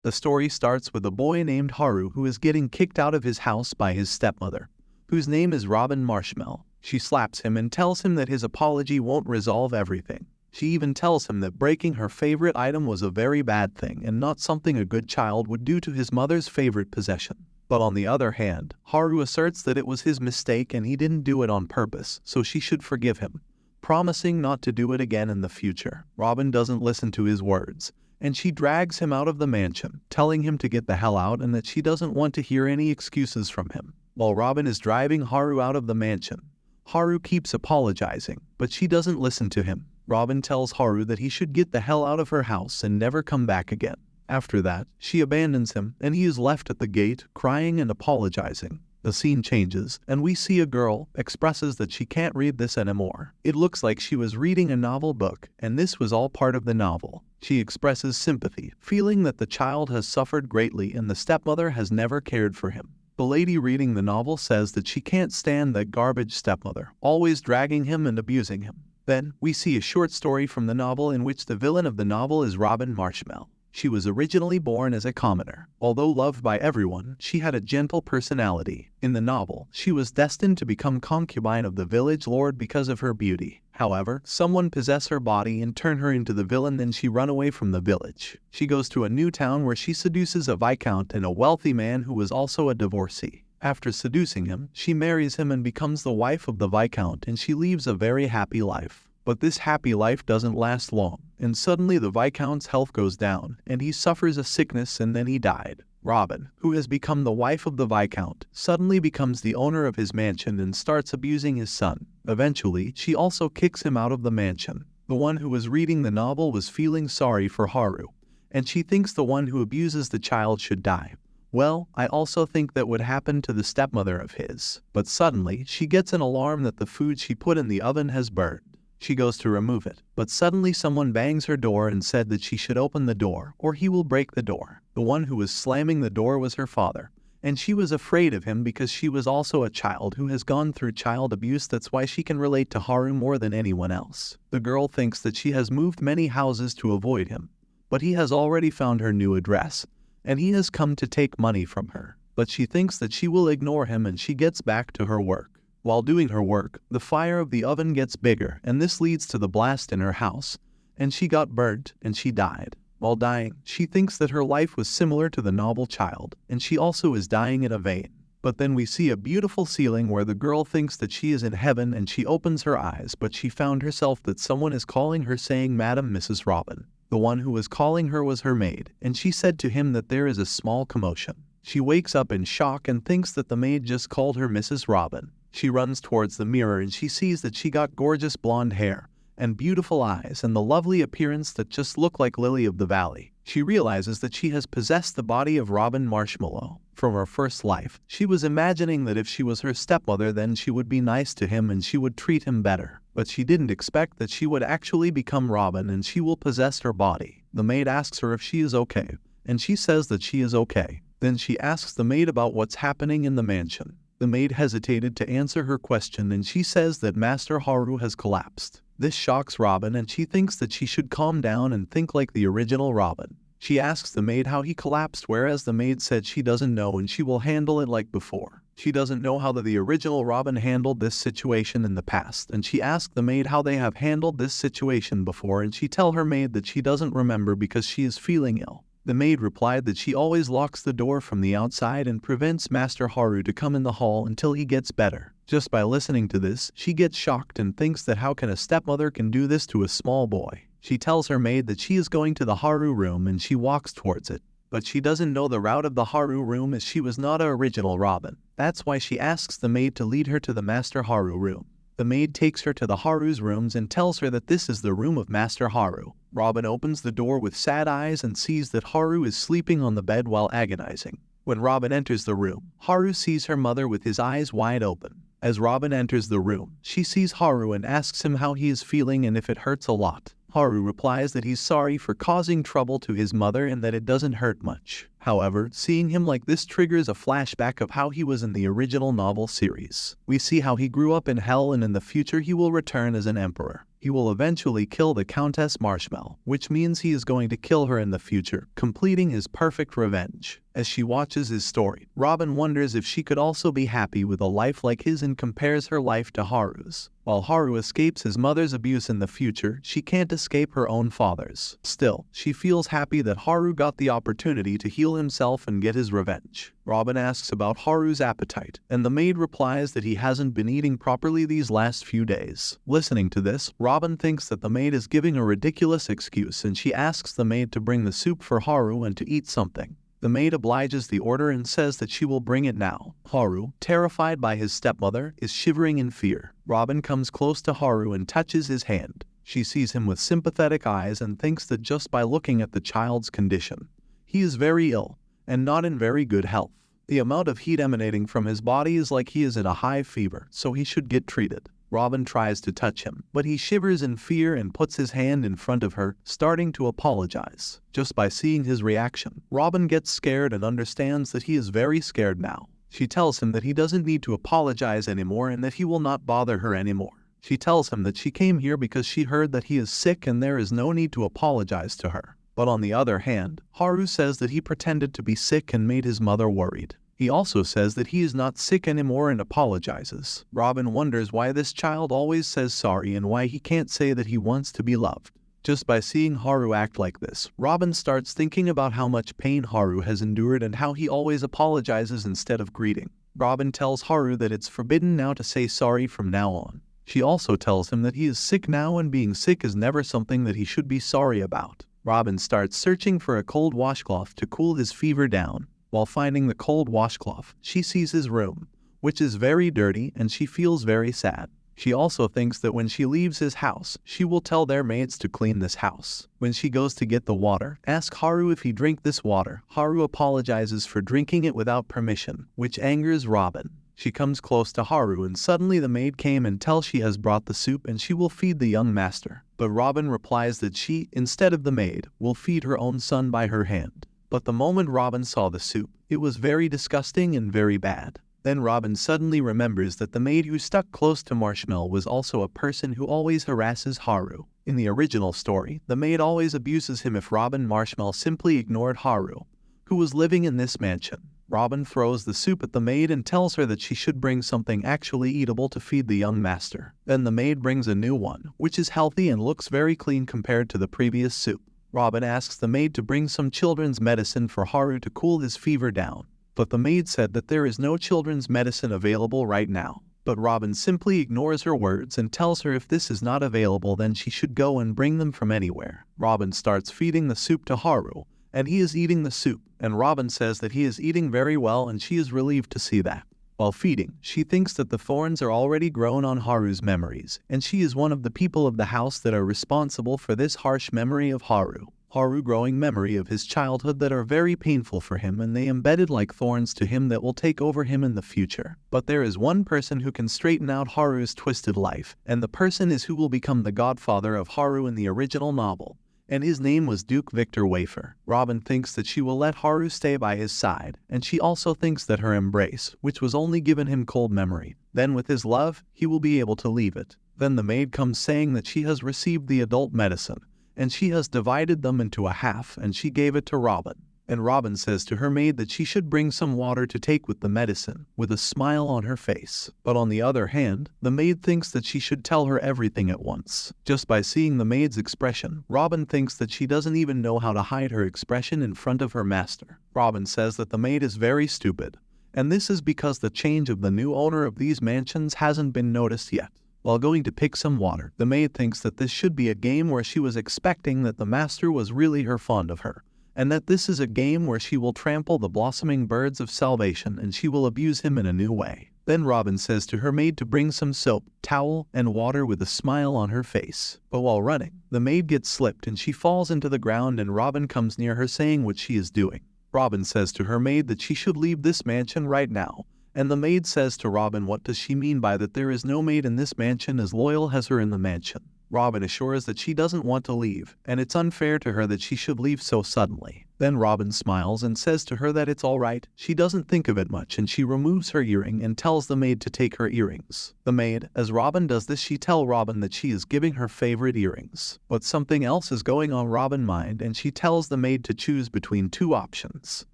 The story starts with a boy named Haru who is getting kicked out of his house by his stepmother, whose name is Robin Marshmallow. She slaps him and tells him that his apology won't resolve everything. She even tells him that breaking her favorite item was a very bad thing and not something a good child would do to his mother's favorite possession. But on the other hand, Haru asserts that it was his mistake and he didn't do it on purpose, so she should forgive him, promising not to do it again in the future. Robin doesn't listen to his words, and she drags him out of the mansion, telling him to get the hell out and that she doesn't want to hear any excuses from him. While Robin is driving Haru out of the mansion, Haru keeps apologizing, but she doesn't listen to him. Robin tells Haru that he should get the hell out of her house and never come back again. After that, she abandons him and he is left at the gate, crying and apologizing. The scene changes, and we see a girl expresses that she can't read this anymore. It looks like she was reading a novel book, and this was all part of the novel. She expresses sympathy, feeling that the child has suffered greatly and the stepmother has never cared for him. The lady reading the novel says that she can't stand that garbage stepmother, always dragging him and abusing him. Then, we see a short story from the novel in which the villain of the novel is Robin Marshmallow. She was originally born as a commoner. Although loved by everyone, she had a gentle personality. In the novel, she was destined to become concubine of the village lord because of her beauty. However, someone possessed her body and turned her into the villain, then she run away from the village. She goes to a new town where she seduces a viscount and a wealthy man who was also a divorcee. After seducing him, she marries him and becomes the wife of the viscount, and she leads a very happy life. But this happy life doesn't last long, and suddenly the viscount's health goes down, and he suffers a sickness and then he died. Robin, who has become the wife of the viscount, suddenly becomes the owner of his mansion and starts abusing his son. Eventually, she also kicks him out of the mansion. The one who was reading the novel was feeling sorry for Haru, and she thinks the one who abuses the child should die. Well, I also think that would happen to the stepmother of his. But suddenly, she gets an alarm that the food she put in the oven has burned. She goes to remove it, but suddenly someone bangs her door and said that she should open the door, or he will break the door. The one who was slamming the door was her father, and she was afraid of him because she was also a child who has gone through child abuse. That's why she can relate to Haru more than anyone else. The girl thinks that she has moved many houses to avoid him, but he has already found her new address, and he has come to take money from her. But she thinks that she will ignore him and she gets back to her work. While doing her work, the fire of the oven gets bigger, and this leads to the blast in her house, and she got burnt and she died. While dying, she thinks that her life was similar to the novel child, and she also is dying in a vein. But then we see a beautiful ceiling where the girl thinks that she is in heaven, and she opens her eyes, but she found herself that someone is calling her saying, "Madam Mrs. Robin." The one who was calling her was her maid, and she said to him that there is a small commotion. She wakes up in shock and thinks that the maid just called her Mrs. Robin. She runs towards the mirror and she sees that she got gorgeous blonde hair and beautiful eyes and the lovely appearance that just look like Lily of the Valley. She realizes that she has possessed the body of Robin Marshmallow. From her first life, she was imagining that if she was her stepmother, then she would be nice to him and she would treat him better. But she didn't expect that she would actually become Robin and she will possess her body. The maid asks her if she is okay, and she says that she is okay. Then she asks the maid about what's happening in the mansion. The maid hesitated to answer her question and she says that Master Haru has collapsed. This shocks Robin and she thinks that she should calm down and think like the original Robin. She asks the maid how he collapsed, whereas the maid said she doesn't know and she will handle it like before. She doesn't know how the original Robin handled this situation in the past, and she asked the maid how they have handled this situation before, and she tell her maid that she doesn't remember because she is feeling ill. The maid replied that she always locks the door from the outside and prevents Master Haru to come in the hall until he gets better. Just by listening to this, she gets shocked and thinks that how can a stepmother can do this to a small boy. She tells her maid that she is going to the Haru room and she walks towards it. But she doesn't know the route of the Haru room as she was not an original Robin. That's why she asks the maid to lead her to the Master Haru room. The maid takes her to the Haru's rooms and tells her that this is the room of Master Haru. Robin opens the door with sad eyes and sees that Haru is sleeping on the bed while agonizing. When Robin enters the room, Haru sees her mother with his eyes wide open. As Robin enters the room, she sees Haru and asks him how he is feeling and if it hurts a lot. Haru replies that he's sorry for causing trouble to his mother and that it doesn't hurt much. However, seeing him like this triggers a flashback of how he was in the original novel series. We see how he grew up in hell and in the future he will return as an emperor. He will eventually kill the Countess Marshmel, which means he is going to kill her in the future, completing his perfect revenge. As she watches his story, Robin wonders if she could also be happy with a life like his and compares her life to Haru's. While Haru escapes his mother's abuse in the future, she can't escape her own father's. Still, she feels happy that Haru got the opportunity to heal himself and get his revenge. Robin asks about Haru's appetite, and the maid replies that he hasn't been eating properly these last few days. Listening to this, Robin thinks that the maid is giving a ridiculous excuse, and she asks the maid to bring the soup for Haru and to eat something. The maid obliges the order and says that she will bring it now. Haru, terrified by his stepmother, is shivering in fear. Robin comes close to Haru and touches his hand. She sees him with sympathetic eyes and thinks that just by looking at the child's condition, he is very ill and not in very good health. The amount of heat emanating from his body is like he is in a high fever, so he should get treated. Robin tries to touch him, but he shivers in fear and puts his hand in front of her, starting to apologize. Just by seeing his reaction, Robin gets scared and understands that he is very scared now. She tells him that he doesn't need to apologize anymore and that he will not bother her anymore. She tells him that she came here because she heard that he is sick and there is no need to apologize to her. But on the other hand, Haru says that he pretended to be sick and made his mother worried. He also says that he is not sick anymore and apologizes. Robin wonders why this child always says sorry and why he can't say that he wants to be loved. Just by seeing Haru act like this, Robin starts thinking about how much pain Haru has endured and how he always apologizes instead of greeting. Robin tells Haru that it's forbidden now to say sorry from now on. She also tells him that he is sick now and being sick is never something that he should be sorry about. Robin starts searching for a cold washcloth to cool his fever down. While finding the cold washcloth, she sees his room, which is very dirty, and she feels very sad. She also thinks that when she leaves his house, she will tell their maids to clean this house. When she goes to get the water, ask Haru if he drink this water. Haru apologizes for drinking it without permission, which angers Robin. She comes close to Haru and suddenly the maid came and tells she has brought the soup and she will feed the young master. But Robin replies that she, instead of the maid, will feed her own son by her hand. But the moment Robin saw the soup, it was very disgusting and very bad. Then Robin suddenly remembers that the maid who stuck close to Marshmel was also a person who always harasses Haru. In the original story, the maid always abuses him if Robin Marshmel simply ignored Haru, who was living in this mansion. Robin throws the soup at the maid and tells her that she should bring something actually eatable to feed the young master. Then the maid brings a new one, which is healthy and looks very clean compared to the previous soup. Robin asks the maid to bring some children's medicine for Haru to cool his fever down. But the maid said that there is no children's medicine available right now. But Robin simply ignores her words and tells her if this is not available then she should go and bring them from anywhere. Robin starts feeding the soup to Haru, and he is eating the soup, and Robin says that he is eating very well and she is relieved to see that. While feeding, she thinks that the thorns are already grown on Haru's memories, and she is one of the people of the house that are responsible for this harsh memory of Haru. Haru growing memory of his childhood that are very painful for him, and they embedded like thorns to him that will take over him in the future. But there is one person who can straighten out Haru's twisted life, and the person is who will become the godfather of Haru in the original novel. And his name was Duke Victor Wafer. Robin thinks that she will let Haru stay by his side, and she also thinks that her embrace, which was only given him cold memory, then with his love, he will be able to leave it. Then the maid comes saying that she has received the adult medicine, and she has divided them into a half, and she gave it to Robin. And Robin says to her maid that she should bring some water to take with the medicine, with a smile on her face. But on the other hand, the maid thinks that she should tell her everything at once. Just by seeing the maid's expression, Robin thinks that she doesn't even know how to hide her expression in front of her master. Robin says that the maid is very stupid, and this is because the change of the new owner of these mansions hasn't been noticed yet. While going to pick some water, the maid thinks that this should be a game where she was expecting that the master was really her fond of her, and that this is a game where she will trample the blossoming birds of salvation and she will abuse him in a new way. Then Robin says to her maid to bring some soap, towel, and water with a smile on her face. But while running, the maid gets slipped and she falls into the ground, and Robin comes near her saying what she is doing. Robin says to her maid that she should leave this mansion right now, and the maid says to Robin what does she mean by that there is no maid in this mansion as loyal as her in the mansion. Robin assures that she doesn't want to leave, and it's unfair to her that she should leave so suddenly. Then Robin smiles and says to her that it's alright. She doesn't think of it much and she removes her earring and tells the maid to take her earrings. The maid, as Robin does this, she tells Robin that she is giving her favorite earrings. But something else is going on Robin's mind and she tells the maid to choose between two options.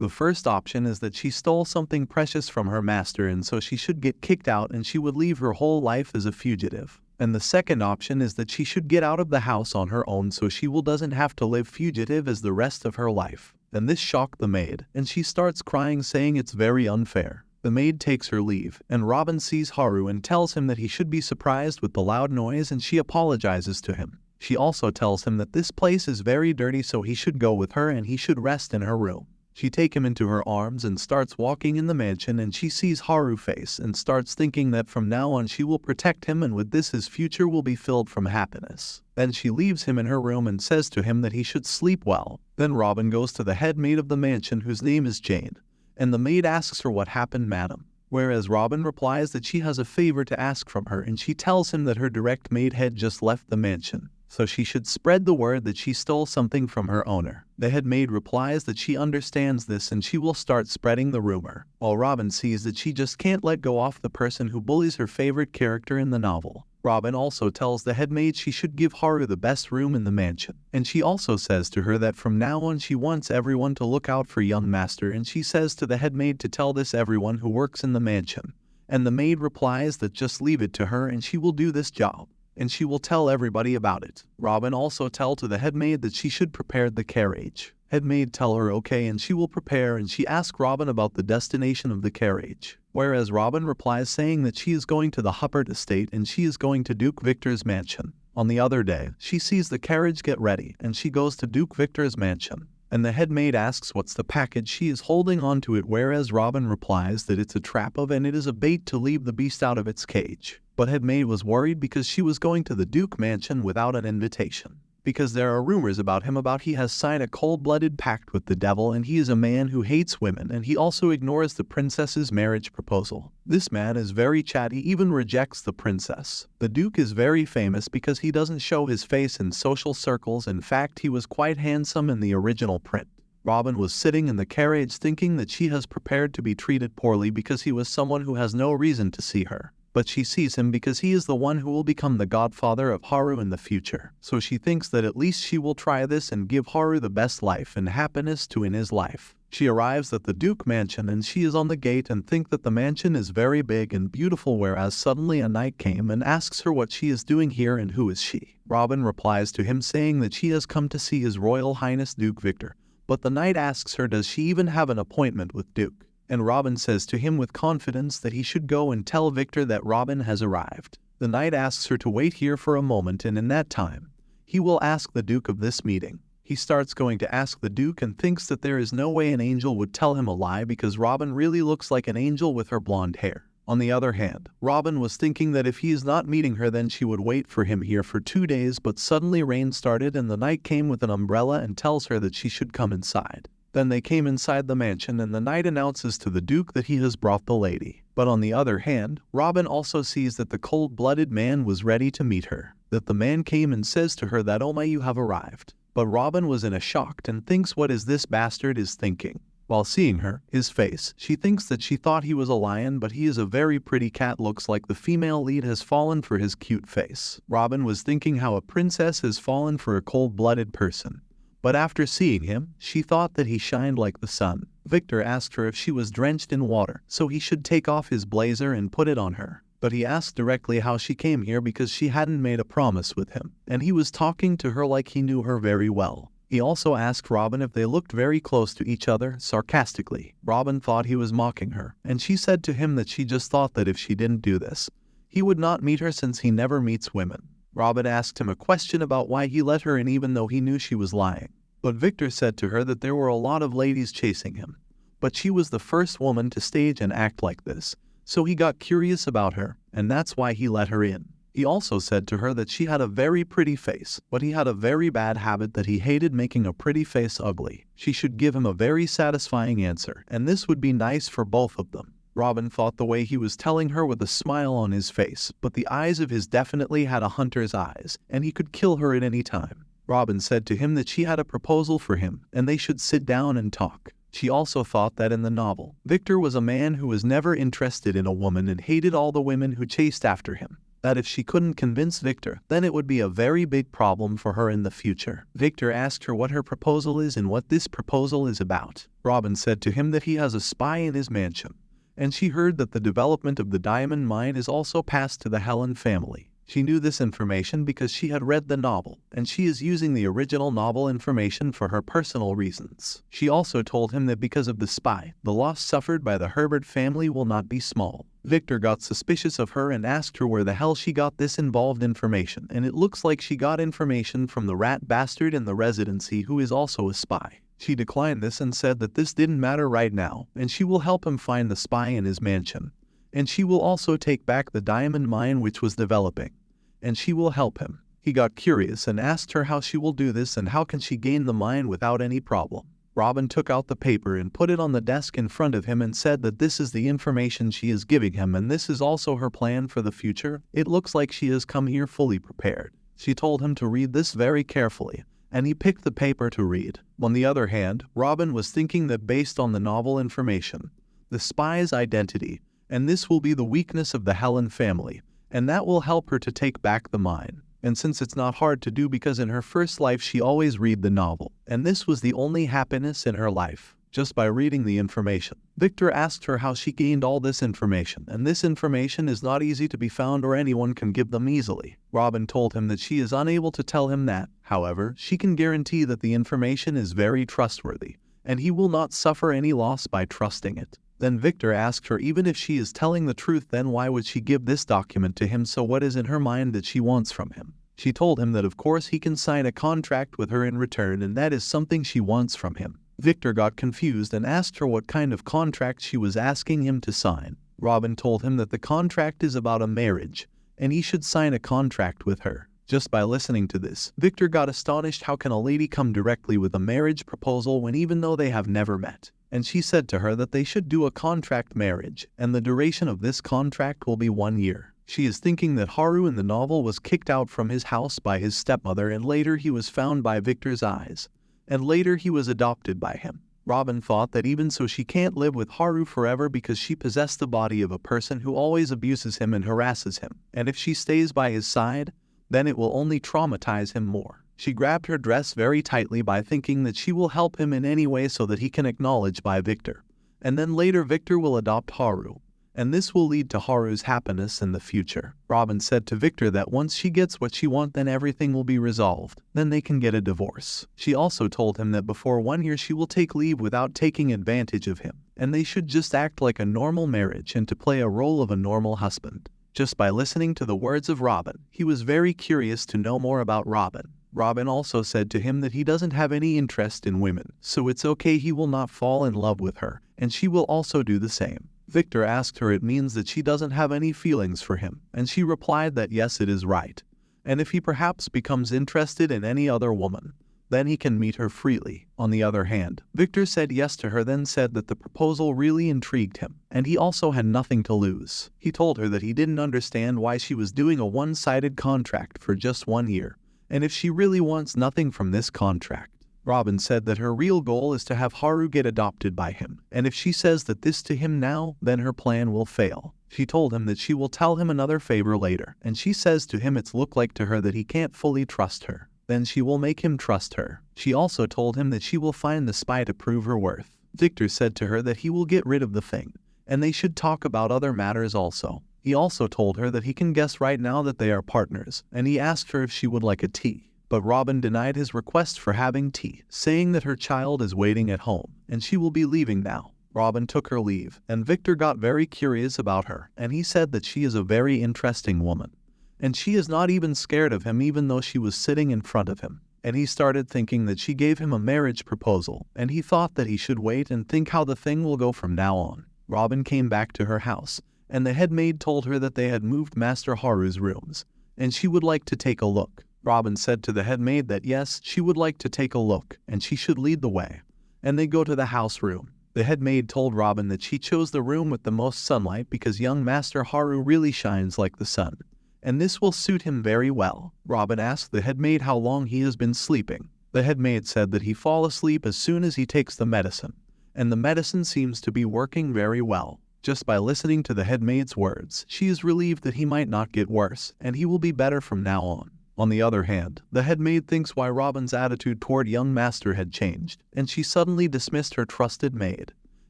The first option is that she stole something precious from her master and so she should get kicked out and she would leave her whole life as a fugitive. And the second option is that she should get out of the house on her own so she doesn't have to live fugitive as the rest of her life. And this shocked the maid, and she starts crying saying it's very unfair. The maid takes her leave, and Robin sees Haru and tells him that he should be surprised with the loud noise and she apologizes to him. She also tells him that this place is very dirty so he should go with her and he should rest in her room. She takes him into her arms and starts walking in the mansion and she sees Haru's face and starts thinking that from now on she will protect him and with this his future will be filled from happiness. Then she leaves him in her room and says to him that he should sleep well. Then Robin goes to the head maid of the mansion whose name is Jane, and the maid asks her what happened, madam. Whereas Robin replies that she has a favor to ask from her and she tells him that her direct maid had just left the mansion, so she should spread the word that she stole something from her owner. The head maid replies that she understands this and she will start spreading the rumor, while Robin sees that she just can't let go off the person who bullies her favorite character in the novel. Robin also tells the head maid she should give Haru the best room in the mansion, and she also says to her that from now on she wants everyone to look out for young master and she says to the head maid to tell this everyone who works in the mansion. And the maid replies that just leave it to her and she will do this job, and she will tell everybody about it. Robin also tells to the head maid that she should prepare the carriage. Head maid tell her okay and she will prepare and she asks Robin about the destination of the carriage. Whereas Robin replies saying that she is going to the Huppert estate and she is going to Duke Victor's mansion. On the other day, she sees the carriage get ready and she goes to Duke Victor's mansion. And the head maid asks what's the package she is holding on to it, whereas Robin replies that it's a trap and it is a bait to leave the beast out of its cage. But head maid was worried because she was going to the Duke mansion without an invitation, because there are rumors about him he has signed a cold-blooded pact with the devil and he is a man who hates women and he also ignores the princess's marriage proposal. This man is very chatty, even rejects the princess. The Duke is very famous because he doesn't show his face in social circles. In fact, he was quite handsome in the original print. Robin was sitting in the carriage thinking that she has prepared to be treated poorly because he was someone who has no reason to see her. But she sees him because he is the one who will become the godfather of Haru in the future. So she thinks that at least she will try this and give Haru the best life and happiness in his life. She arrives at the Duke mansion and she is on the gate and thinks that the mansion is very big and beautiful, whereas suddenly a knight came and asks her what she is doing here and who is she. Robin replies to him saying that she has come to see His Royal Highness Duke Victor. But the knight asks her does she even have an appointment with Duke. And Robin says to him with confidence that he should go and tell Victor that Robin has arrived. The knight asks her to wait here for a moment and in that time, he will ask the Duke of this meeting. He starts going to ask the Duke and thinks that there is no way an angel would tell him a lie because Robin really looks like an angel with her blonde hair. On the other hand, Robin was thinking that if he is not meeting her then she would wait for him here for 2 days, but suddenly rain started and the knight came with an umbrella and tells her that she should come inside. Then they came inside the mansion and the knight announces to the Duke that he has brought the lady. But on the other hand, Robin also sees that the cold-blooded man was ready to meet her. That the man came and says to her that oh my, you have arrived. But Robin was in a shock and thinks what is this bastard is thinking. While seeing her, his face, she thinks that she thought he was a lion but he is a very pretty cat, looks like the female lead has fallen for his cute face. Robin was thinking how a princess has fallen for a cold-blooded person. But after seeing him, she thought that he shined like the sun. Victor asked her if she was drenched in water, so he should take off his blazer and put it on her. But he asked directly how she came here because she hadn't made a promise with him, and he was talking to her like he knew her very well. He also asked Robin if they looked very close to each other, sarcastically. Robin thought he was mocking her, and she said to him that she just thought that if she didn't do this, he would not meet her since he never meets women. Robin asked him a question about why he let her in even though he knew she was lying. But Victor said to her that there were a lot of ladies chasing him, but she was the first woman to stage and act like this, so he got curious about her, and that's why he let her in. He also said to her that she had a very pretty face, but he had a very bad habit that he hated making a pretty face ugly. She should give him a very satisfying answer, and this would be nice for both of them. Robin thought the way he was telling her with a smile on his face, but the eyes of his definitely had a hunter's eyes, and he could kill her at any time. Robin said to him that she had a proposal for him and they should sit down and talk. She also thought that in the novel, Victor was a man who was never interested in a woman and hated all the women who chased after him. That if she couldn't convince Victor, then it would be a very big problem for her in the future. Victor asked her what her proposal is and what this proposal is about. Robin said to him that he has a spy in his mansion, and she heard that the development of the diamond mine is also passed to the Helen family. She knew this information because she had read the novel, and she is using the original novel information for her personal reasons. She also told him that because of the spy, the loss suffered by the Herbert family will not be small. Victor got suspicious of her and asked her where the hell she got this involved information, and it looks like she got information from the rat bastard in the residency who is also a spy. She declined this and said that this didn't matter right now, and she will help him find the spy in his mansion. And she will also take back the diamond mine which was developing, and she will help him. He got curious and asked her how she will do this and how can she gain the mine without any problem. Robin took out the paper and put it on the desk in front of him and said that this is the information she is giving him and this is also her plan for the future. It looks like she has come here fully prepared. She told him to read this very carefully, and he picked the paper to read. On the other hand, Robin was thinking that based on the novel information, the spy's identity, and this will be the weakness of the Helen family, and that will help her to take back the mine. And since it's not hard to do because in her first life she always read the novel, and this was the only happiness in her life, just by reading the information. Victor asked her how she gained all this information, and this information is not easy to be found or anyone can give them easily. Robin told him that she is unable to tell him that, however, she can guarantee that the information is very trustworthy, and he will not suffer any loss by trusting it. Then Victor asked her even if she is telling the truth, then why would she give this document to him? So what is in her mind that she wants from him? She told him that of course he can sign a contract with her in return and that is something she wants from him. Victor got confused and asked her what kind of contract she was asking him to sign. Robin told him that the contract is about a marriage and he should sign a contract with her. Just by listening to this, Victor got astonished. How can a lady come directly with a marriage proposal when even though they have never met? And she said to her that they should do a contract marriage, and the duration of this contract will be 1 year. She is thinking that Haru in the novel was kicked out from his house by his stepmother and later he was found by Victor's eyes, and later he was adopted by him. Robin thought that even so she can't live with Haru forever because she possessed the body of a person who always abuses him and harasses him, and if she stays by his side, then it will only traumatize him more. She grabbed her dress very tightly by thinking that she will help him in any way so that he can acknowledge by Victor. And then later Victor will adopt Haru, and this will lead to Haru's happiness in the future. Robin said to Victor that once she gets what she wants then everything will be resolved, then they can get a divorce. She also told him that before 1 year she will take leave without taking advantage of him, and they should just act like a normal marriage and to play a role of a normal husband. Just by listening to the words of Robin, he was very curious to know more about Robin. Robin also said to him that he doesn't have any interest in women, so it's okay, he will not fall in love with her, and she will also do the same. Victor asked her it means that she doesn't have any feelings for him, and she replied that yes, it is right. And if he perhaps becomes interested in any other woman, then he can meet her freely. On the other hand, Victor said yes to her, then said that the proposal really intrigued him, and he also had nothing to lose. He told her that he didn't understand why she was doing a one-sided contract for just 1 year, and if she really wants nothing from this contract. Robin said that her real goal is to have Haru get adopted by him, and if she says that this to him now, then her plan will fail. She told him that she will tell him another favor later, and she says to him it's look like to her that he can't fully trust her. Then she will make him trust her. She also told him that she will find the spy to prove her worth. Victor said to her that he will get rid of the thing, and they should talk about other matters also. He also told her that he can guess right now that they are partners, and he asked her if she would like a tea. But Robin denied his request for having tea, saying that her child is waiting at home, and she will be leaving now. Robin took her leave, and Victor got very curious about her, and he said that she is a very interesting woman, and she is not even scared of him even though she was sitting in front of him. And he started thinking that she gave him a marriage proposal, and he thought that he should wait and think how the thing will go from now on. Robin came back to her house, and the head maid told her that they had moved Master Haru's rooms, and she would like to take a look. Robin said to the head maid that yes, she would like to take a look, and she should lead the way. And they go to the house room. The head maid told Robin that she chose the room with the most sunlight because young Master Haru really shines like the sun, and this will suit him very well. Robin asked the head maid how long he has been sleeping. The head maid said that he fall asleep as soon as he takes the medicine, and the medicine seems to be working very well. Just by listening to the head maid's words, she is relieved that he might not get worse, and he will be better from now on. On the other hand, the head maid thinks why Robin's attitude toward young master had changed, and she suddenly dismissed her trusted maid.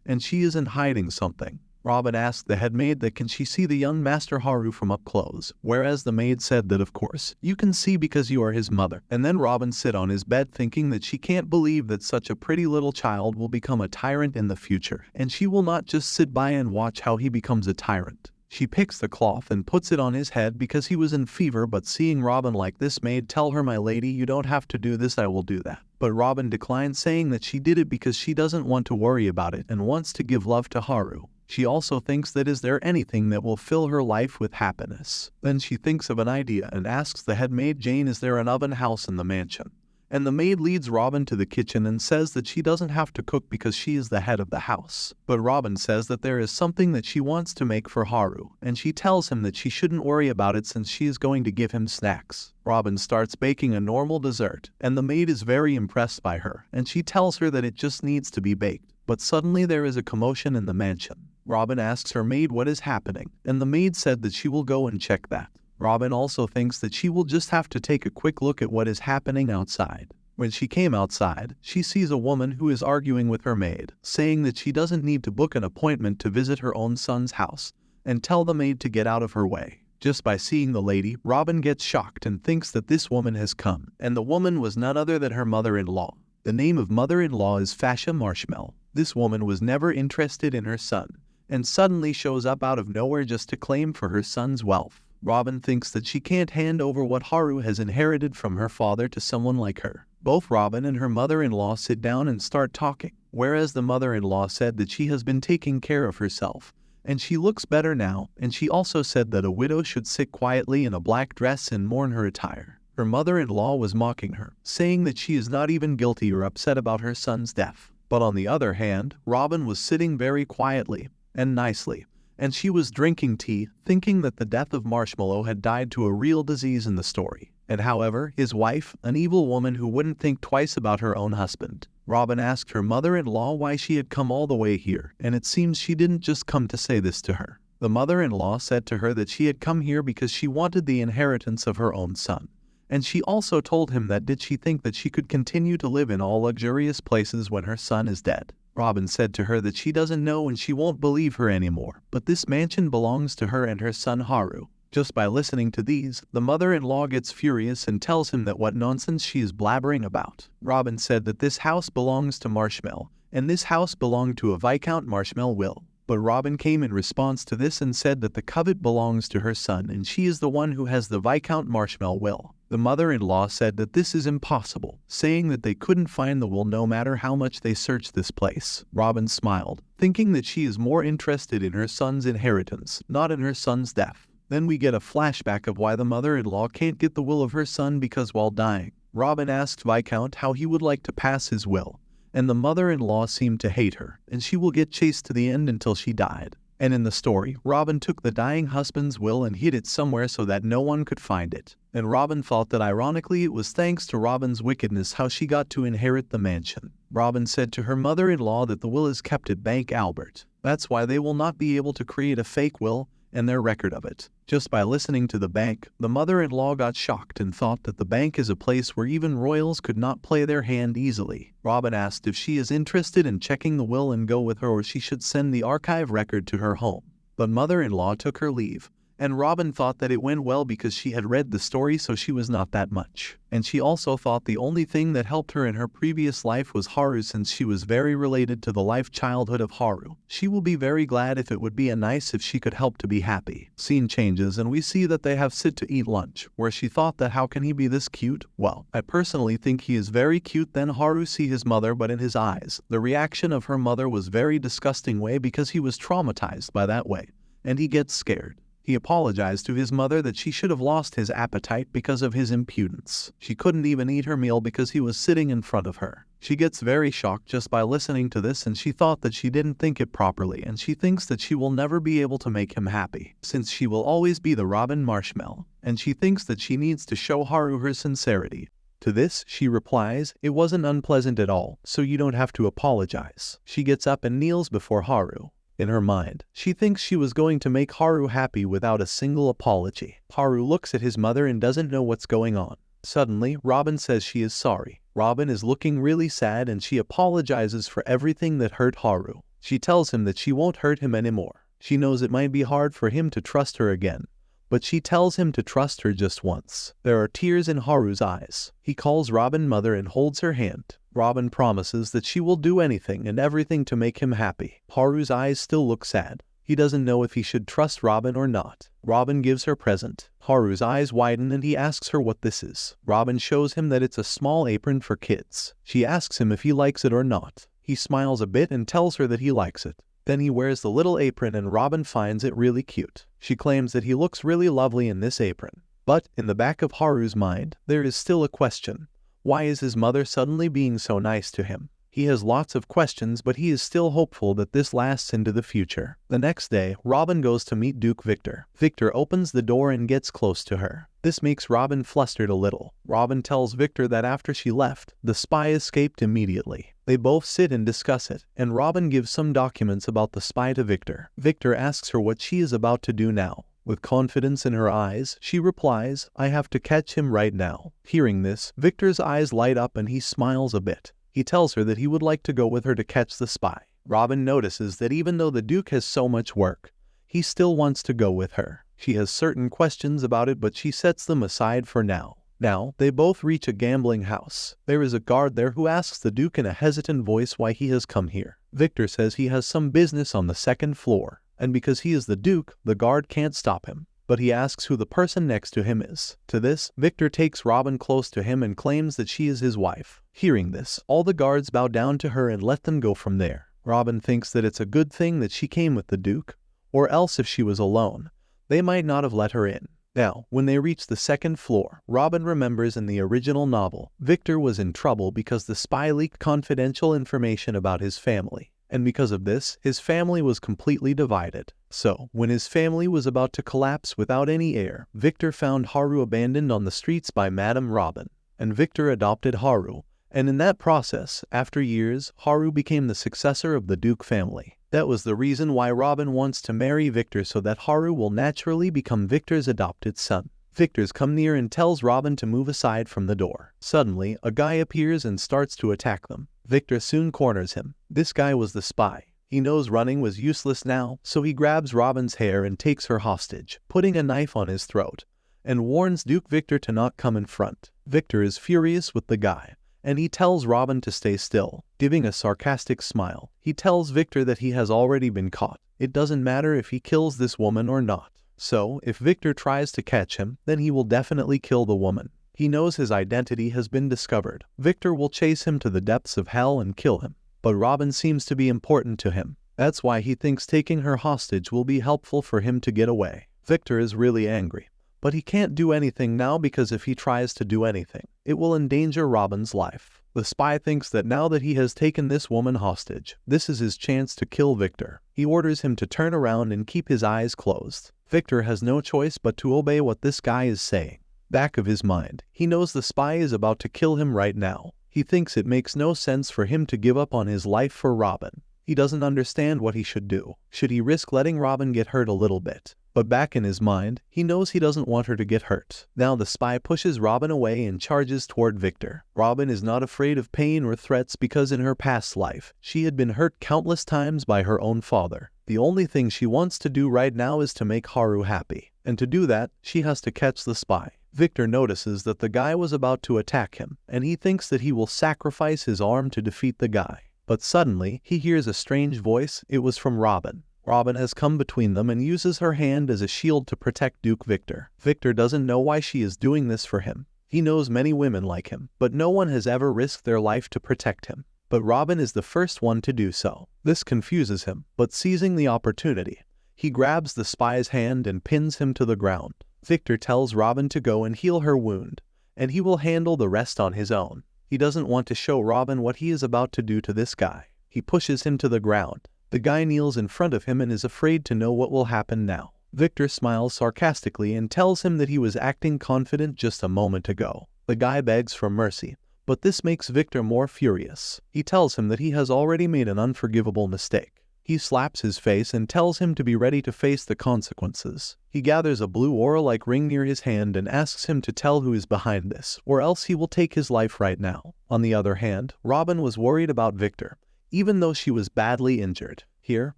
And she isn't hiding something. Robin asked the head maid that can she see the young master Haru from up close, whereas the maid said that of course, you can see because you are his mother. And then Robin sit on his bed thinking that she can't believe that such a pretty little child will become a tyrant in the future, and she will not just sit by and watch how he becomes a tyrant. She picks the cloth and puts it on his head because he was in fever, but seeing Robin like this made tell her, my lady, you don't have to do this, I will do that. But Robin declined, saying that she did it because she doesn't want to worry about it and wants to give love to Haru. She also thinks that is there anything that will fill her life with happiness. Then she thinks of an idea and asks the head maid Jane, is there an oven house in the mansion? And the maid leads Robin to the kitchen and says that she doesn't have to cook because she is the head of the house. But Robin says that there is something that she wants to make for Haru, and she tells him that she shouldn't worry about it since she is going to give him snacks. Robin starts baking a normal dessert, and the maid is very impressed by her, and she tells her that it just needs to be baked. But suddenly there is a commotion in the mansion. Robin asks her maid what is happening, and the maid said that she will go and check that. Robin also thinks that she will just have to take a quick look at what is happening outside. When she came outside, she sees a woman who is arguing with her maid, saying that she doesn't need to book an appointment to visit her own son's house, and tell the maid to get out of her way. Just by seeing the lady, Robin gets shocked and thinks that this woman has come, and the woman was none other than her mother-in-law. The name of mother-in-law is Fascia Marshmallow. This woman was never interested in her son, and suddenly shows up out of nowhere just to claim for her son's wealth. Robin thinks that she can't hand over what Haru has inherited from her father to someone like her. Both Robin and her mother-in-law sit down and start talking, whereas the mother-in-law said that she has been taking care of herself, and she looks better now, and she also said that a widow should sit quietly in a black dress and mourn her attire. Her mother-in-law was mocking her, saying that she is not even guilty or upset about her son's death. But on the other hand, Robin was sitting very quietly and nicely, and she was drinking tea, thinking that the death of Marshmallow had died to a real disease in the story. And however, his wife, an evil woman who wouldn't think twice about her own husband. Robin asked her mother-in-law why she had come all the way here, and it seems she didn't just come to say this to her. The mother-in-law said to her that she had come here because she wanted the inheritance of her own son. And she also told him that did she think that she could continue to live in all luxurious places when her son is dead. Robin said to her that she doesn't know and she won't believe her anymore, but this mansion belongs to her and her son Haru. Just by listening to these, the mother-in-law gets furious and tells him that what nonsense she is blabbering about. Robin said that this house belongs to Marshmallow, and this house belonged to a Viscount Marshmallow will. But Robin came in response to this and said that the covet belongs to her son and she is the one who has the Viscount Marshmallow will. The mother-in-law said that this is impossible, saying that they couldn't find the will no matter how much they searched this place. Robin smiled, thinking that she is more interested in her son's inheritance, not in her son's death. Then we get a flashback of why the mother-in-law can't get the will of her son because while dying, Robin asked Viscount how he would like to pass his will, and the mother-in-law seemed to hate her, and she will get chased to the end until she died. And in the story, Robin took the dying husband's will and hid it somewhere so that no one could find it. And Robin thought that ironically it was thanks to Robin's wickedness how she got to inherit the mansion. Robin said to her mother-in-law that the will is kept at Bank Albert. That's why they will not be able to create a fake will and their record of it. Just by listening to the bank, the mother-in-law got shocked and thought that the bank is a place where even royals could not play their hand easily. Robin asked if she is interested in checking the will and go with her or she should send the archive record to her home. But mother-in-law took her leave, and Robin thought that it went well because she had read the story so she was not that much. And she also thought the only thing that helped her in her previous life was Haru since she was very related to the life childhood of Haru. She will be very glad if it would be a nice if she could help to be happy. Scene changes and we see that they have sit to eat lunch, where she thought that how can he be this cute? Well, I personally think he is very cute. Then Haru see his mother, but in his eyes, the reaction of her mother was very disgusting way because he was traumatized by that way, and he gets scared. He apologized to his mother that she should have lost his appetite because of his impudence. She couldn't even eat her meal because he was sitting in front of her. She gets very shocked just by listening to this, and she thought that she didn't think it properly, and she thinks that she will never be able to make him happy, since she will always be the Robin Marshmallow, and she thinks that she needs to show Haru her sincerity. To this, she replies, "It wasn't unpleasant at all, so you don't have to apologize." She gets up and kneels before Haru. In her mind, she thinks she was going to make Haru happy without a single apology. Haru looks at his mother and doesn't know what's going on. Suddenly, Robin says she is sorry. Robin is looking really sad and she apologizes for everything that hurt Haru. She tells him that she won't hurt him anymore. She knows it might be hard for him to trust her again, but she tells him to trust her just once. There are tears in Haru's eyes. He calls Robin mother and holds her hand. Robin promises that she will do anything and everything to make him happy. Haru's eyes still look sad. He doesn't know if he should trust Robin or not. Robin gives her present. Haru's eyes widen and he asks her what this is. Robin shows him that it's a small apron for kids. She asks him if he likes it or not. He smiles a bit and tells her that he likes it. Then he wears the little apron and Robin finds it really cute. She claims that he looks really lovely in this apron. But in the back of Haru's mind, there is still a question. Why is his mother suddenly being so nice to him? He has lots of questions, but he is still hopeful that this lasts into the future. The next day, Robin goes to meet Duke Victor. Victor opens the door and gets close to her. This makes Robin flustered a little. Robin tells Victor that after she left, the spy escaped immediately. They both sit and discuss it, and Robin gives some documents about the spy to Victor. Victor asks her what she is about to do now. With confidence in her eyes, she replies, "I have to catch him right now." Hearing this, Victor's eyes light up and he smiles a bit. He tells her that he would like to go with her to catch the spy. Robin notices that even though the Duke has so much work, he still wants to go with her. She has certain questions about it, but she sets them aside for now. Now, they both reach a gambling house. There is a guard there who asks the Duke in a hesitant voice why he has come here. Victor says he has some business on the second floor, and because he is the Duke, the guard can't stop him. But he asks who the person next to him is. To this, Victor takes Robin close to him and claims that she is his wife. Hearing this, all the guards bow down to her and let them go from there. Robin thinks that it's a good thing that she came with the Duke, or else if she was alone, they might not have let her in. Now, when they reach the second floor, Robin remembers in the original novel, Victor was in trouble because the spy leaked confidential information about his family. And because of this, his family was completely divided. So, when his family was about to collapse without any heir, Victor found Haru abandoned on the streets by Madame Robin. And Victor adopted Haru. And in that process, after years, Haru became the successor of the Duke family. That was the reason why Robin wants to marry Victor, so that Haru will naturally become Victor's adopted son. Victor's come near and tells Robin to move aside from the door. Suddenly, a guy appears and starts to attack them. Victor soon corners him. This guy was the spy. He knows running was useless now, so he grabs Robin's hair and takes her hostage, putting a knife on his throat, and warns Duke Victor to not come in front. Victor is furious with the guy, and he tells Robin to stay still. Giving a sarcastic smile, he tells Victor that he has already been caught. It doesn't matter if he kills this woman or not. So, if Victor tries to catch him, then he will definitely kill the woman. He knows his identity has been discovered. Victor will chase him to the depths of hell and kill him. But Robin seems to be important to him. That's why he thinks taking her hostage will be helpful for him to get away. Victor is really angry. But he can't do anything now because if he tries to do anything, it will endanger Robin's life. The spy thinks that now that he has taken this woman hostage, this is his chance to kill Victor. He orders him to turn around and keep his eyes closed. Victor has no choice but to obey what this guy is saying. Back of his mind, he knows the spy is about to kill him right now. He thinks it makes no sense for him to give up on his life for Robin. He doesn't understand what he should do. Should he risk letting Robin get hurt a little bit? But back in his mind, he knows he doesn't want her to get hurt. Now the spy pushes Robin away and charges toward Victor. Robin is not afraid of pain or threats because in her past life, she had been hurt countless times by her own father. The only thing she wants to do right now is to make Haru happy. And to do that, she has to catch the spy. Victor notices that the guy was about to attack him, and he thinks that he will sacrifice his arm to defeat the guy. But suddenly, he hears a strange voice. It was from Robin. Robin has come between them and uses her hand as a shield to protect Duke Victor. Victor doesn't know why she is doing this for him. He knows many women like him, but no one has ever risked their life to protect him. But Robin is the first one to do so. This confuses him, but seizing the opportunity, He grabs the spy's hand and pins him to the ground. Victor tells Robin to go and heal her wound, and he will handle the rest on his own. He doesn't want to show Robin what he is about to do to this guy. He pushes him to the ground. The guy kneels in front of him and is afraid to know what will happen now. Victor smiles sarcastically and tells him that he was acting confident just a moment ago. The guy begs for mercy, but this makes Victor more furious. He tells him that he has already made an unforgivable mistake. He slaps his face and tells him to be ready to face the consequences. He gathers a blue aura-like ring near his hand and asks him to tell who is behind this, or else he will take his life right now. On the other hand, Robin was worried about Victor, even though she was badly injured. Here,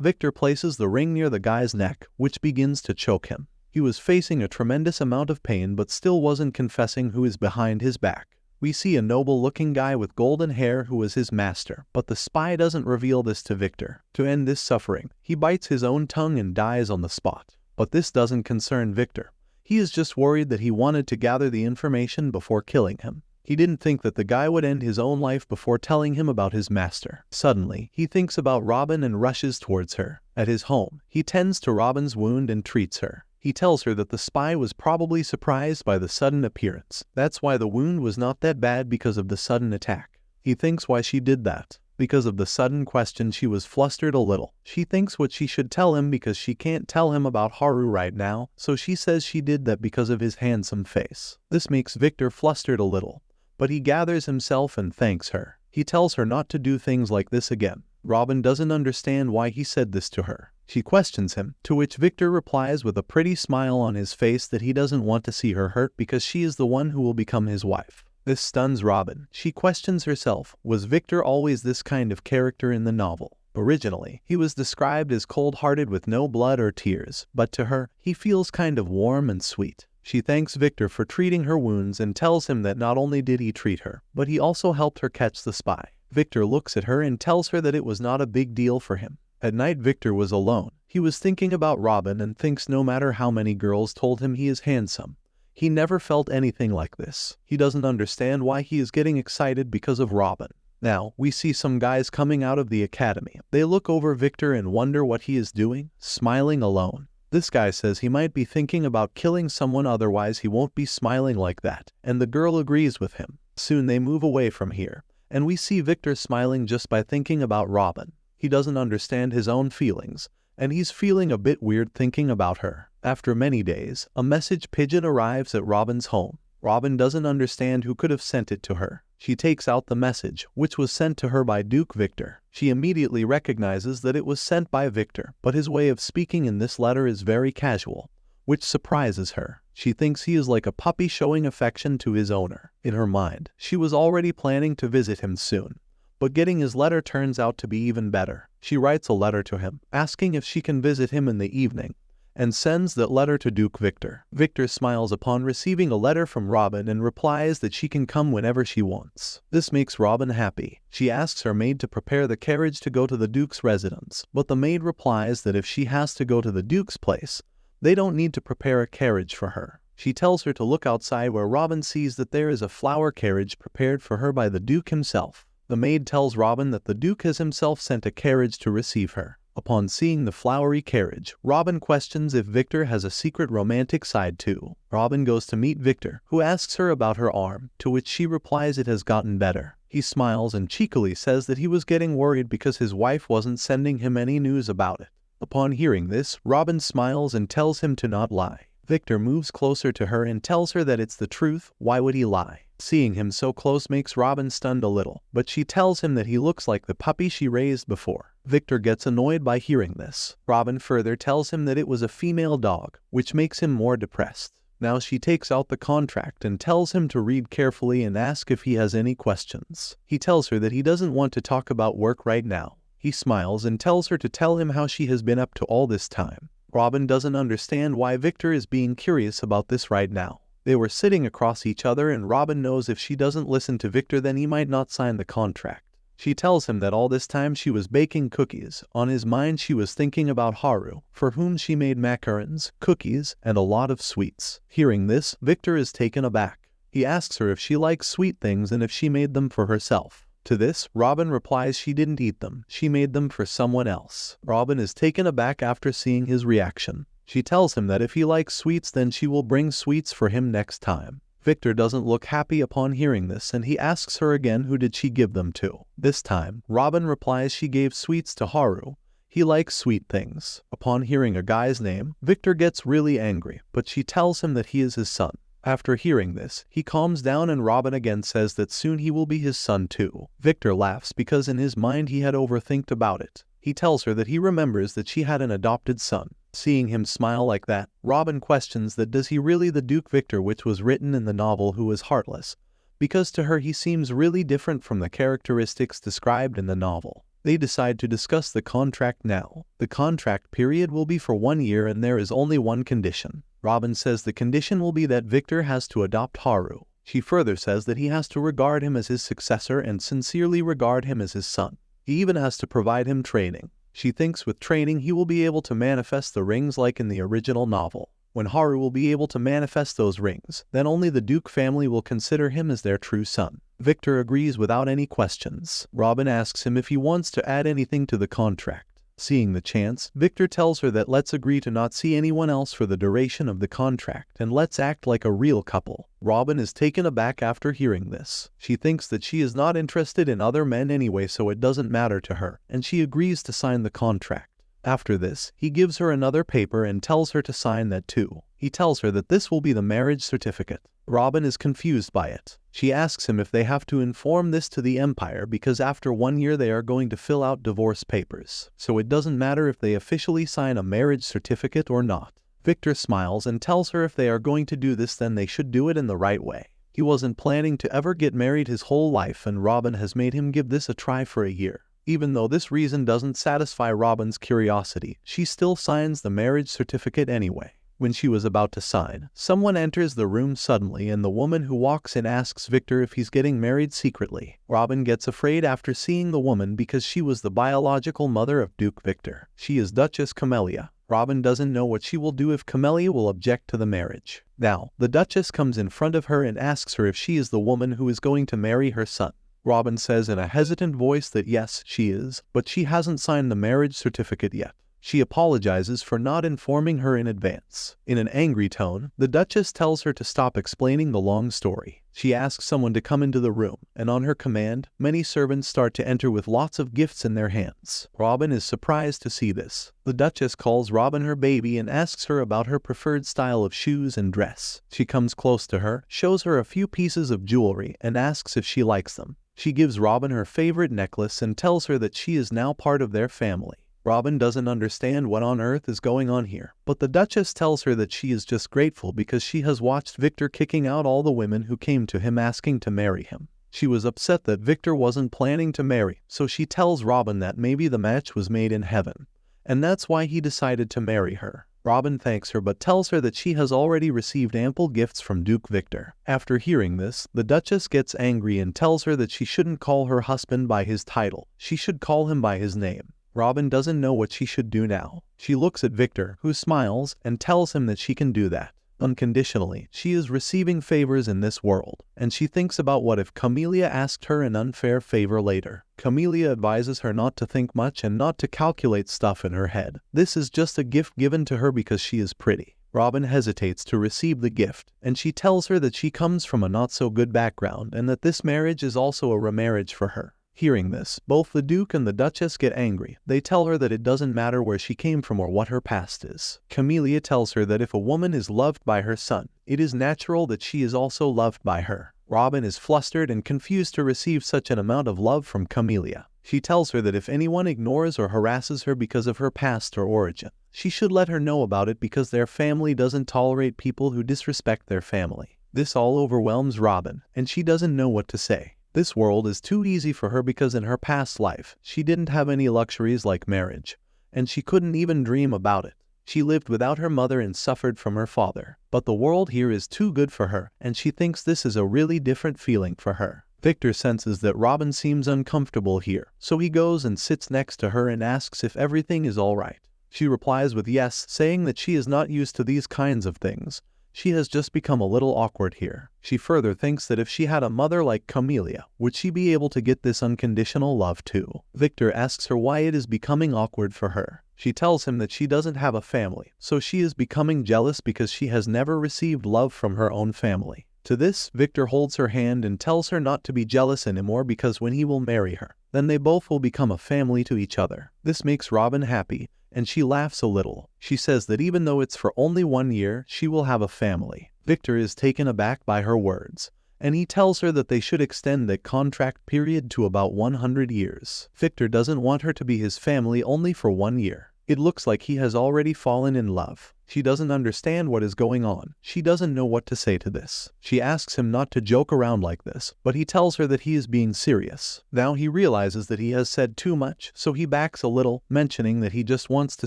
Victor places the ring near the guy's neck, which begins to choke him. He was facing a tremendous amount of pain but still wasn't confessing who is behind his back. We see a noble-looking guy with golden hair who is his master, but the spy doesn't reveal this to Victor. To end this suffering, he bites his own tongue and dies on the spot. But this doesn't concern Victor. He is just worried that he wanted to gather the information before killing him. He didn't think that the guy would end his own life before telling him about his master. Suddenly, he thinks about Robin and rushes towards her. At his home, he tends to Robin's wound and treats her. He tells her that the spy was probably surprised by the sudden appearance. That's why the wound was not that bad, because of the sudden attack. He thinks why she did that. Because of the sudden question, she was flustered a little. She thinks what she should tell him because she can't tell him about Haru right now, so she says she did that because of his handsome face. This makes Victor flustered a little, but he gathers himself and thanks her. He tells her not to do things like this again. Robin doesn't understand why he said this to her. She questions him, to which Victor replies with a pretty smile on his face that he doesn't want to see her hurt because she is the one who will become his wife. This stuns Robin. She questions herself, was Victor always this kind of character in the novel? Originally, he was described as cold-hearted with no blood or tears, but to her, he feels kind of warm and sweet. She thanks Victor for treating her wounds and tells him that not only did he treat her, but he also helped her catch the spy. Victor looks at her and tells her that it was not a big deal for him. At night, Victor was alone. He was thinking about Robin and thinks no matter how many girls told him he is handsome, he never felt anything like this. He doesn't understand why he is getting excited because of Robin. Now, we see some guys coming out of the academy. They look over Victor and wonder what he is doing, smiling alone. This guy says he might be thinking about killing someone, otherwise he won't be smiling like that, and the girl agrees with him. Soon they move away from here, and we see Victor smiling just by thinking about Robin. He doesn't understand his own feelings, and he's feeling a bit weird thinking about her. After many days, a message pigeon arrives at Robin's home. Robin doesn't understand who could have sent it to her. She takes out the message, which was sent to her by Duke Victor. She immediately recognizes that it was sent by Victor, but his way of speaking in this letter is very casual, which surprises her. She thinks he is like a puppy showing affection to his owner. In her mind, she was already planning to visit him soon, but getting his letter turns out to be even better. She writes a letter to him, asking if she can visit him in the evening, and sends that letter to Duke Victor. Victor smiles upon receiving a letter from Robin and replies that she can come whenever she wants. This makes Robin happy. She asks her maid to prepare the carriage to go to the Duke's residence, but the maid replies that if she has to go to the Duke's place, they don't need to prepare a carriage for her. She tells her to look outside, where Robin sees that there is a flower carriage prepared for her by the Duke himself. The maid tells Robin that the Duke has himself sent a carriage to receive her. Upon seeing the flowery carriage, Robin questions if Victor has a secret romantic side too. Robin goes to meet Victor, who asks her about her arm, to which she replies it has gotten better. He smiles and cheekily says that he was getting worried because his wife wasn't sending him any news about it. Upon hearing this, Robin smiles and tells him to not lie. Victor moves closer to her and tells her that it's the truth. Why would he lie? Seeing him so close makes Robin stunned a little, but she tells him that he looks like the puppy she raised before. Victor gets annoyed by hearing this. Robin further tells him that it was a female dog, which makes him more depressed. Now she takes out the contract and tells him to read carefully and ask if he has any questions. He tells her that he doesn't want to talk about work right now. He smiles and tells her to tell him how she has been up to all this time. Robin doesn't understand why Victor is being curious about this right now. They were sitting across each other, and Robin knows if she doesn't listen to Victor, then he might not sign the contract. She tells him that all this time she was baking cookies. On his mind, she was thinking about Haru, for whom she made macarons, cookies, and a lot of sweets. Hearing this, Victor is taken aback. He asks her if she likes sweet things and if she made them for herself. To this, Robin replies she didn't eat them, she made them for someone else. Robin is taken aback after seeing his reaction. She tells him that if he likes sweets then she will bring sweets for him next time. Victor doesn't look happy upon hearing this and he asks her again who did she give them to. This time, Robin replies she gave sweets to Haru. He likes sweet things. Upon hearing a guy's name, Victor gets really angry, but she tells him that he is his son. After hearing this, he calms down and Robin again says that soon he will be his son too. Victor laughs because in his mind he had overthinked about it. He tells her that he remembers that she had an adopted son. Seeing him smile like that, Robin questions that does he really the Duke Victor which was written in the novel who is heartless, because to her he seems really different from the characteristics described in the novel. They decide to discuss the contract now. The contract period will be for 1 year and there is only one condition. Robin says the condition will be that Victor has to adopt Haru. She further says that he has to regard him as his successor and sincerely regard him as his son. He even has to provide him training. She thinks with training he will be able to manifest the rings like in the original novel. When Haru will be able to manifest those rings, then only the Duke family will consider him as their true son. Victor agrees without any questions. Robin asks him if he wants to add anything to the contract. Seeing the chance, Victor tells her that let's agree to not see anyone else for the duration of the contract and let's act like a real couple. Robin is taken aback after hearing this. She thinks that she is not interested in other men anyway so it doesn't matter to her, and she agrees to sign the contract. After this, he gives her another paper and tells her to sign that too. He tells her that this will be the marriage certificate. Robin is confused by it. She asks him if they have to inform this to the Empire because after 1 year they are going to fill out divorce papers, so it doesn't matter if they officially sign a marriage certificate or not. Victor smiles and tells her if they are going to do this then they should do it in the right way. He wasn't planning to ever get married his whole life and Robin has made him give this a try for a year. Even though this reason doesn't satisfy Robin's curiosity, she still signs the marriage certificate anyway. When she was about to sign, someone enters the room suddenly and the woman who walks in asks Victor if he's getting married secretly. Robin gets afraid after seeing the woman because she was the biological mother of Duke Victor. She is Duchess Camellia. Robin doesn't know what she will do if Camellia will object to the marriage. Now, the Duchess comes in front of her and asks her if she is the woman who is going to marry her son. Robin says in a hesitant voice that yes, she is, but she hasn't signed the marriage certificate yet. She apologizes for not informing her in advance. In an angry tone, the Duchess tells her to stop explaining the long story. She asks someone to come into the room, and on her command, many servants start to enter with lots of gifts in their hands. Robin is surprised to see this. The Duchess calls Robin her baby and asks her about her preferred style of shoes and dress. She comes close to her, shows her a few pieces of jewelry, and asks if she likes them. She gives Robin her favorite necklace and tells her that she is now part of their family. Robin doesn't understand what on earth is going on here, but the Duchess tells her that she is just grateful because she has watched Victor kicking out all the women who came to him asking to marry him. She was upset that Victor wasn't planning to marry, so she tells Robin that maybe the match was made in heaven, and that's why he decided to marry her. Robin thanks her but tells her that she has already received ample gifts from Duke Victor. After hearing this, the Duchess gets angry and tells her that she shouldn't call her husband by his title, she should call him by his name. Robin doesn't know what she should do now. She looks at Victor, who smiles, and tells him that she can do that. Unconditionally, she is receiving favors in this world, and she thinks about what if Camellia asked her an unfair favor later. Camellia advises her not to think much and not to calculate stuff in her head. This is just a gift given to her because she is pretty. Robin hesitates to receive the gift, and she tells her that she comes from a not-so-good background and that this marriage is also a remarriage for her. Hearing this, both the Duke and the Duchess get angry. They tell her that it doesn't matter where she came from or what her past is. Camellia tells her that if a woman is loved by her son, it is natural that she is also loved by her. Robin is flustered and confused to receive such an amount of love from Camellia. She tells her that if anyone ignores or harasses her because of her past or origin, she should let her know about it because their family doesn't tolerate people who disrespect their family. This all overwhelms Robin, and she doesn't know what to say. This world is too easy for her because in her past life, she didn't have any luxuries like marriage, and she couldn't even dream about it. She lived without her mother and suffered from her father. But the world here is too good for her, and she thinks this is a really different feeling for her. Victor senses that Robin seems uncomfortable here, so he goes and sits next to her and asks if everything is all right. She replies with yes, saying that she is not used to these kinds of things. She has just become a little awkward here. She further thinks that if she had a mother like Camelia, would she be able to get this unconditional love too? Victor asks her why it is becoming awkward for her. She tells him that she doesn't have a family, so she is becoming jealous because she has never received love from her own family. To this, Victor holds her hand and tells her not to be jealous anymore because when he will marry her, then they both will become a family to each other. This makes Robin happy, and she laughs a little. She says that even though it's for only 1 year, she will have a family. Victor is taken aback by her words, and he tells her that they should extend the contract period to about 100 years. Victor doesn't want her to be his family only for 1 year. It looks like he has already fallen in love. She doesn't understand what is going on. She doesn't know what to say to this. She asks him not to joke around like this, but he tells her that he is being serious. Now he realizes that he has said too much, so he backs a little, mentioning that he just wants to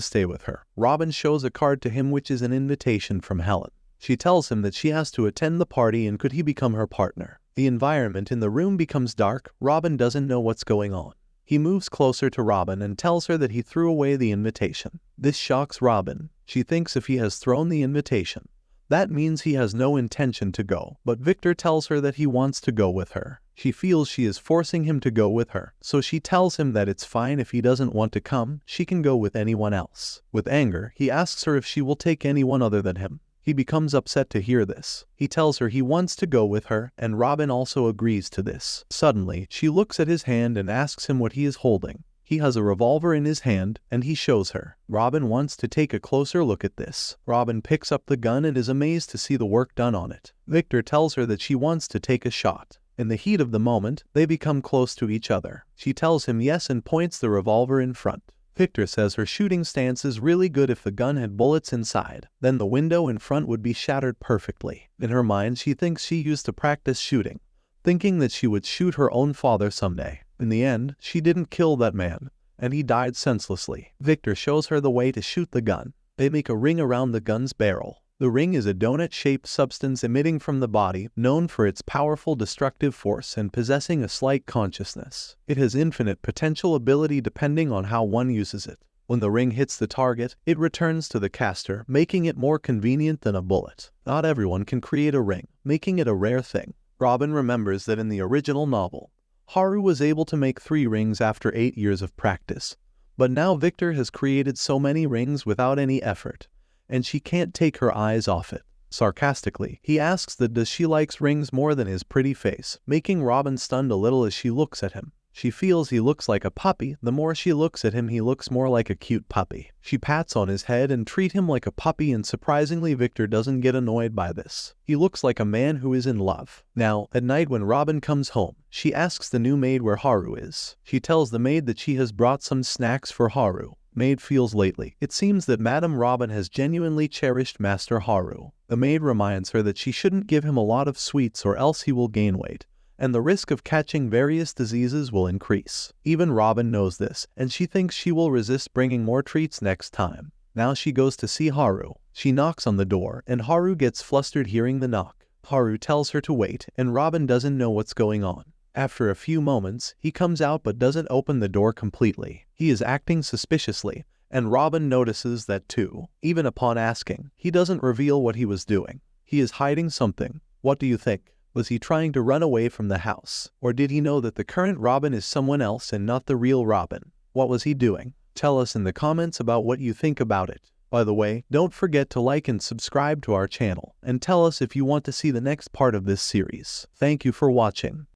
stay with her. Robin shows a card to him which is an invitation from Helen. She tells him that she has to attend the party and could he become her partner. The environment in the room becomes dark. Robin doesn't know what's going on. He moves closer to Robin and tells her that he threw away the invitation. This shocks Robin. She thinks if he has thrown the invitation, that means he has no intention to go. But Victor tells her that he wants to go with her. She feels she is forcing him to go with her, so she tells him that it's fine if he doesn't want to come, she can go with anyone else. With anger, he asks her if she will take anyone other than him. He becomes upset to hear this. He tells her he wants to go with her, and Robin also agrees to this. Suddenly, she looks at his hand and asks him what he is holding. He has a revolver in his hand, and he shows her. Robin wants to take a closer look at this. Robin picks up the gun and is amazed to see the work done on it. Victor tells her that she wants to take a shot. In the heat of the moment, they become close to each other. She tells him yes and points the revolver in front. Victor says her shooting stance is really good if the gun had bullets inside. Then the window in front would be shattered perfectly. In her mind, she thinks she used to practice shooting, thinking that she would shoot her own father someday. In the end, she didn't kill that man, and he died senselessly. Victor shows her the way to shoot the gun. They make a ring around the gun's barrel. The ring is a donut-shaped substance emitting from the body, known for its powerful destructive force and possessing a slight consciousness. It has infinite potential ability depending on how one uses it. When the ring hits the target, it returns to the caster, making it more convenient than a bullet. Not everyone can create a ring, making it a rare thing. Robin remembers that in the original novel, Haru was able to make 3 rings after 8 years of practice. But now Victor has created so many rings without any effort, and she can't take her eyes off it. Sarcastically, he asks that does she likes rings more than his pretty face, making Robin stunned a little as she looks at him. She feels he looks like a puppy. The more she looks at him, he looks more like a cute puppy. She pats on his head and treats him like a puppy, and surprisingly Victor doesn't get annoyed by this. He looks like a man who is in love. Now, at night when Robin comes home, she asks the new maid where Haru is. She tells the maid that she has brought some snacks for Haru. Maid feels lately. It seems that Madame Robin has genuinely cherished Master Haru. The maid reminds her that she shouldn't give him a lot of sweets or else he will gain weight, and the risk of catching various diseases will increase. Even Robin knows this, and she thinks she will resist bringing more treats next time. Now she goes to see Haru. She knocks on the door, and Haru gets flustered hearing the knock. Haru tells her to wait, and Robin doesn't know what's going on. After a few moments, he comes out but doesn't open the door completely. He is acting suspiciously, and Robin notices that too. Even upon asking, he doesn't reveal what he was doing. He is hiding something. What do you think? Was he trying to run away from the house? Or did he know that the current Robin is someone else and not the real Robin? What was he doing? Tell us in the comments about what you think about it. By the way, don't forget to like and subscribe to our channel, and tell us if you want to see the next part of this series. Thank you for watching.